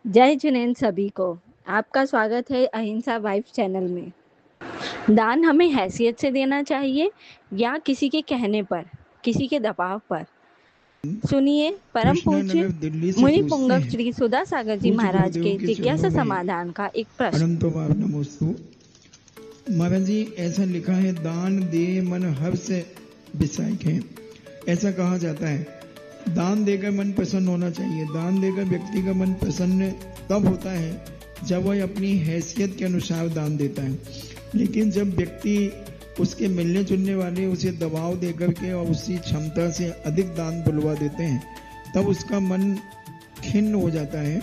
जय जिनेंद्र सभी को। आपका स्वागत है अहिंसा वाइब्स चैनल में। दान हमें हैसियत से देना चाहिए या किसी के कहने पर, किसी के दबाव पर? सुनिए परम पूज्य कृष्णनगर दिल्ली से मुनि पूछते पुंगव हैं, श्री सुधा सागर जी पूज्य महाराज गुरुदेव के के जिज्ञासा चरणों में समाधान का एक प्रश्न। अनंत भाव नमोस्तु। महाराज जी, ऐसा लिखा है, दान दे मन हर्ष विषयक है। ऐसा कहा जाता है, दान देकर मन प्रसन्न होना चाहिए। दान देकर व्यक्ति का मन प्रसन्न तब होता है जब वह अपनी हैसियत के अनुसार दान देता है। लेकिन जब व्यक्ति उसके मिलने जुलने वाले उसे दबाव देकर के और उसकी क्षमता से अधिक दान बुलवा देते हैं, तब उसका मन खिन्न हो जाता है।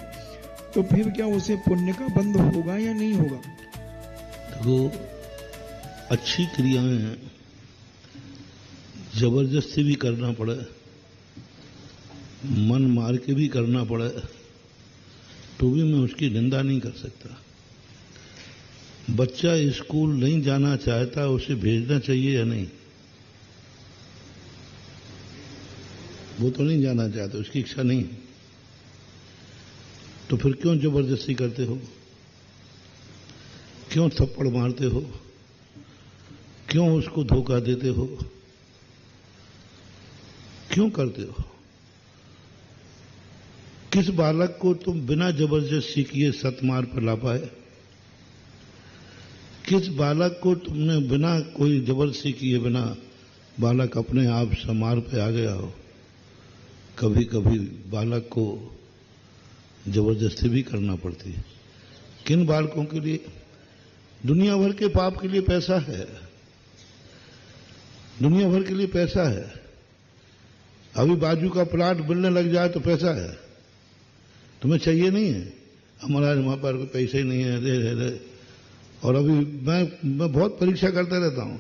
तो फिर क्या उसे पुण्य का बंध होगा या नहीं होगा? देखो, अच्छी क्रियाएं हैं, जबरदस्ती भी करना पड़े, मन मार के भी करना पड़े, तो भी मैं उसकी निंदा नहीं कर सकता। बच्चा स्कूल नहीं जाना चाहता, उसे भेजना चाहिए या नहीं? वो तो नहीं जाना चाहता, उसकी इच्छा नहीं, तो फिर क्यों जबरदस्ती करते हो? क्यों थप्पड़ मारते हो? क्यों उसको धोखा देते हो? क्यों करते हो? किस बालक को तुम बिना जबरदस्ती किए सतमार्ग पर ला पाए? किस बालक को तुमने बिना कोई जबरदस्ती किए बिना बालक अपने आप समार्ग पे आ गया हो? कभी कभी बालक को जबरदस्ती भी करना पड़ती है। किन बालकों के लिए? दुनिया भर के पाप के लिए पैसा है, दुनिया भर के लिए पैसा है। अभी बाजू का प्लाट मिलने लग जाए तो पैसा है, तुम्हें चाहिए नहीं है? हमारा वहां पर कोई पैसे ही नहीं है, दे। और अभी मैं बहुत परीक्षा करता रहता हूं,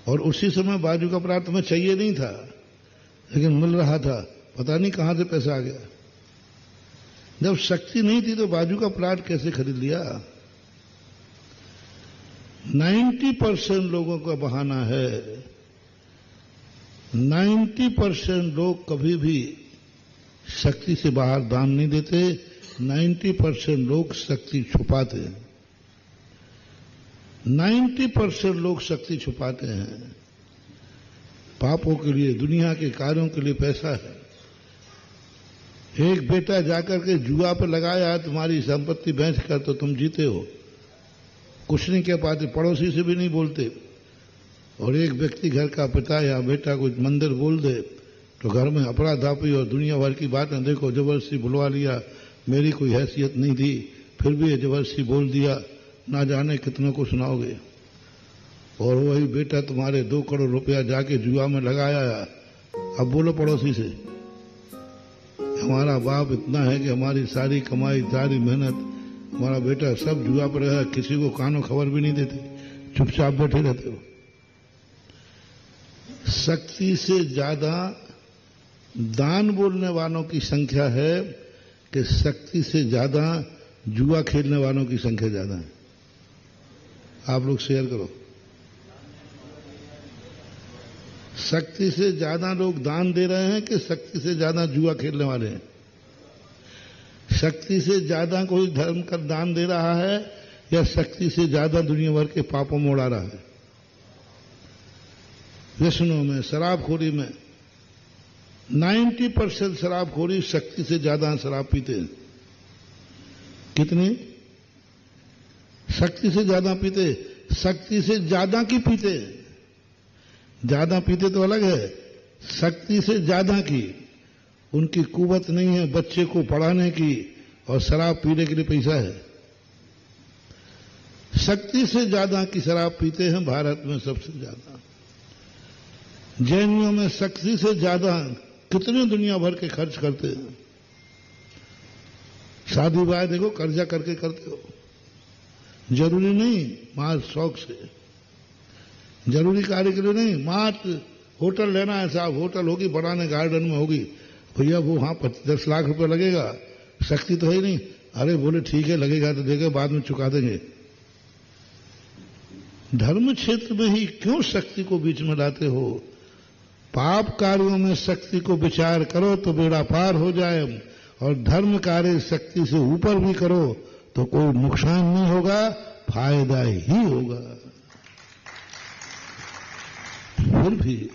और उसी समय बाजू का प्लाट तुम्हें चाहिए नहीं था, लेकिन मिल रहा था, पता नहीं कहां से पैसा आ गया। जब शक्ति नहीं थी तो बाजू का प्लाट कैसे खरीद लिया? 90% लोगों का बहाना है, 90% लोग कभी भी शक्ति से बाहर दान नहीं देते, 90% लोग शक्ति छुपाते हैं, 90% लोग शक्ति छुपाते हैं। पापों के लिए, दुनिया के कार्यों के लिए पैसा है। एक बेटा जाकर के जुआ पर लगाया तुम्हारी संपत्ति बेच कर, तो तुम जीते हो, कुछ नहीं कह पाते, पड़ोसी से भी नहीं बोलते। और एक व्यक्ति घर का पिता या बेटा कुछ मंदिर बोल दे तो घर में अपराधापी और दुनिया भर की बातें, देखो जबरदस्ती बुलवा लिया, मेरी कोई हैसियत नहीं थी फिर भी ये जबरदस्ती बोल दिया, ना जाने कितनों को सुनाओगे। और वही बेटा तुम्हारे 2 करोड़ रुपया जाके जुआ में लगाया, अब बोलो पड़ोसी से, हमारा बाप इतना है कि हमारी सारी कमाई, सारी मेहनत, हमारा बेटा सब जुआ पर है, किसी को कानों खबर भी नहीं देते, चुपचाप बैठे रहते हो। शक्ति से ज्यादा दान बोलने वालों की संख्या है कि शक्ति से ज्यादा जुआ खेलने वालों की संख्या ज्यादा है? आप लोग शेयर करो। शक्ति से ज्यादा लोग दान दे रहे हैं कि शक्ति से ज्यादा जुआ खेलने वाले हैं? शक्ति से ज्यादा कोई धर्म का दान दे रहा है या शक्ति से ज्यादा दुनिया भर के पापों में उड़ा रहा है? व्यसनों में, शराबखोरी में 90% शराबखोरी शक्ति से ज्यादा शराब पीते हैं। कितनी? शक्ति से ज्यादा पीते, शक्ति से ज्यादा की पीते। ज्यादा पीते तो अलग है, शक्ति से ज्यादा की। उनकी कुवत नहीं है बच्चे को पढ़ाने की, और शराब पीने के लिए पैसा है। शक्ति से ज्यादा की शराब पीते हैं भारत में सबसे ज्यादा। जैनियों में शक्ति से ज्यादा कितने दुनिया भर के खर्च करते हैं। शादी ब्याह देखो कर्जा करके करते हो, जरूरी नहीं, मात्र शौक से, जरूरी कार्य के लिए नहीं। मात्र होटल लेना है साहब, होटल होगी बनाने गार्डन में होगी, भैया वो वहां 10 लाख रुपए लगेगा, शक्ति तो है ही नहीं। अरे बोले ठीक है लगेगा तो देगा, बाद में चुका देंगे। धर्म क्षेत्र में ही क्यों शक्ति को बीच में लाते हो? पाप कार्यों में शक्ति को विचार करो तो बेड़ा पार हो जाए। और धर्म कार्य शक्ति से ऊपर भी करो तो कोई नुकसान नहीं होगा, फायदा ही होगा। फिर भी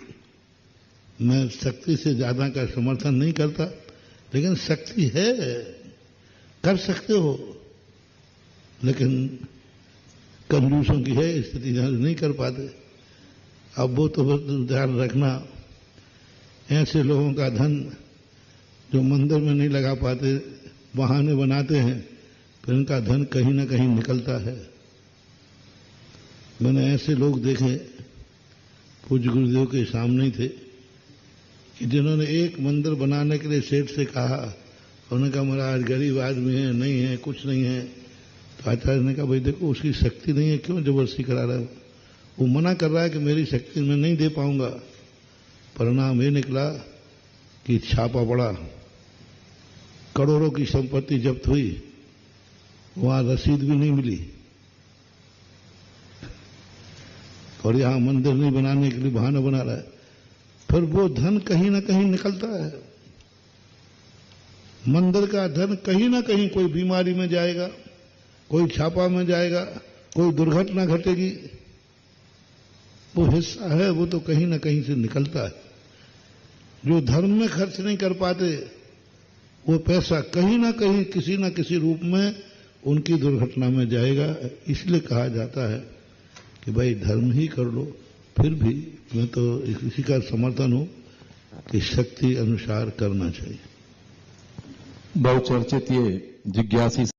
मैं शक्ति से ज्यादा का समर्थन नहीं करता, लेकिन शक्ति है, कर सकते हो, लेकिन कंजूसों की है स्थिति, नहीं कर पाते। अब वो तो ध्यान रखना, ऐसे लोगों का धन जो मंदिर में नहीं लगा पाते, बहाने बनाते हैं, फिर उनका धन कहीं ना कहीं निकलता है। मैंने ऐसे लोग देखे, पूज्य गुरुदेव के सामने थे, कि जिन्होंने एक मंदिर बनाने के लिए सेठ से कहा, उन्होंने कहा महाराज गरीब आदमी है, नहीं है, कुछ नहीं है। तो आचार्य ने कहा भाई देखो उसकी शक्ति नहीं है, क्यों जबरदस्ती करा रहा है? वो मना कर रहा है कि मेरी शक्ति मैं नहीं दे पाऊंगा। परिणाम ये निकला कि छापा पड़ा, करोड़ों की संपत्ति जब्त हुई, वहां रसीद भी नहीं मिली, और यहां मंदिर नहीं बनाने के लिए बहाना बना रहा है। फिर वो धन कहीं ना कहीं निकलता है, मंदिर का धन कहीं ना कहीं कोई बीमारी में जाएगा, कोई छापा में जाएगा, कोई दुर्घटना घटेगी, वो हिस्सा है, वो तो कहीं ना कहीं से निकलता है। जो धर्म में खर्च नहीं कर पाते, वो पैसा कहीं ना कहीं किसी न किसी रूप में उनकी दुर्घटना में जाएगा। इसलिए कहा जाता है कि भाई धर्म ही कर लो। फिर भी मैं तो इसी का समर्थन हूं कि शक्ति अनुसार करना चाहिए। बहुचर्चित ये जिज्ञासी